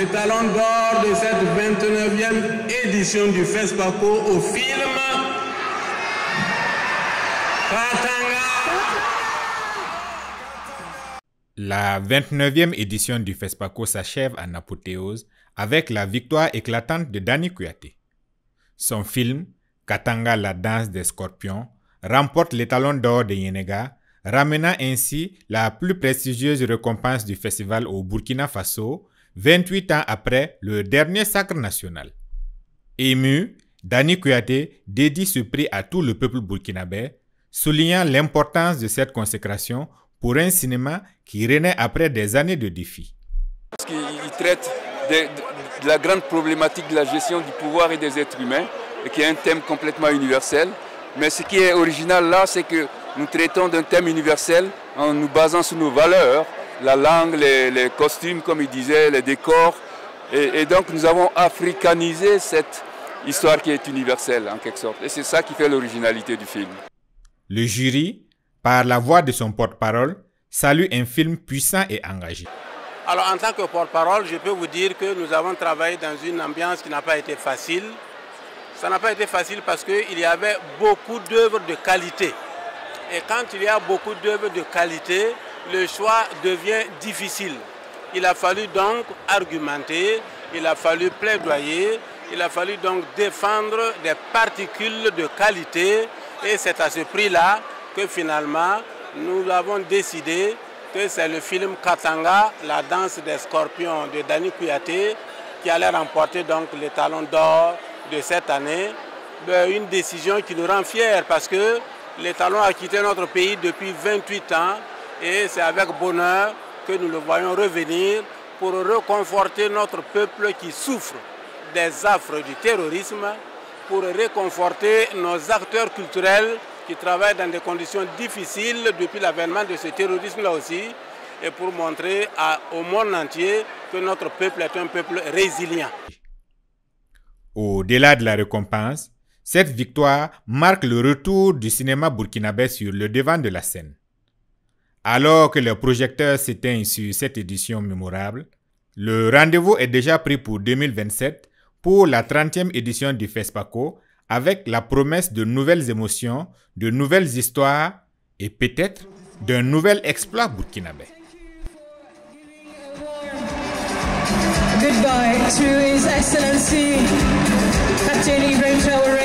talon d'or de cette 29e édition du FESPACO au film Katanga. La 29e édition du FESPACO s'achève en apothéose avec la victoire éclatante de Danny Kouyaté. Son film, Katanga, la danse des scorpions, remporte les talons d'or de Yenega, ramenant ainsi la plus prestigieuse récompense du festival au Burkina Faso, 28 ans après le dernier sacre national. Ému, Danny Kouyaté dédie ce prix à tout le peuple burkinabé, soulignant l'importance de cette consécration pour un cinéma qui renaît après des années de défis. Parce qu'il traite de la grande problématique de la gestion du pouvoir et des êtres humains, et qui est un thème complètement universel. Mais ce qui est original là, c'est que nous traitons d'un thème universel en nous basant sur nos valeurs, la langue, les costumes, comme il disait, les décors. Et donc nous avons africanisé cette histoire qui est universelle en quelque sorte. Et c'est ça qui fait l'originalité du film. Le jury, par la voix de son porte-parole, salue un film puissant et engagé. Alors en tant que porte-parole, je peux vous dire que nous avons travaillé dans une ambiance qui n'a pas été facile. Ça n'a pas été facile parce qu'il y avait beaucoup d'œuvres de qualité. Et quand il y a beaucoup d'œuvres de qualité, le choix devient difficile. Il a fallu donc argumenter, il a fallu plaidoyer, il a fallu donc défendre des particules de qualité. Et c'est à ce prix-là que finalement, nous avons décidé que c'est le film Katanga, la danse des scorpions de Danny Kouyaté, qui allait remporter donc les talons d'or de cette année. Une décision qui nous rend fiers parce que les talons a quitté notre pays depuis 28 ans et c'est avec bonheur que nous le voyons revenir pour réconforter notre peuple qui souffre des affres du terrorisme, pour réconforter nos acteurs culturels qui travaillent dans des conditions difficiles depuis l'avènement de ce terrorisme-là aussi, et pour montrer au monde entier que notre peuple est un peuple résilient. Au-delà de la récompense, cette victoire marque le retour du cinéma burkinabé sur le devant de la scène. Alors que les projecteurs s'éteignent sur cette édition mémorable, le rendez-vous est déjà pris pour 2027 pour la 30e édition du FESPACO avec la promesse de nouvelles émotions, de nouvelles histoires et peut-être d'un nouvel exploit burkinabé. Goodbye to His Excellency Captain Ibrahim Traoré.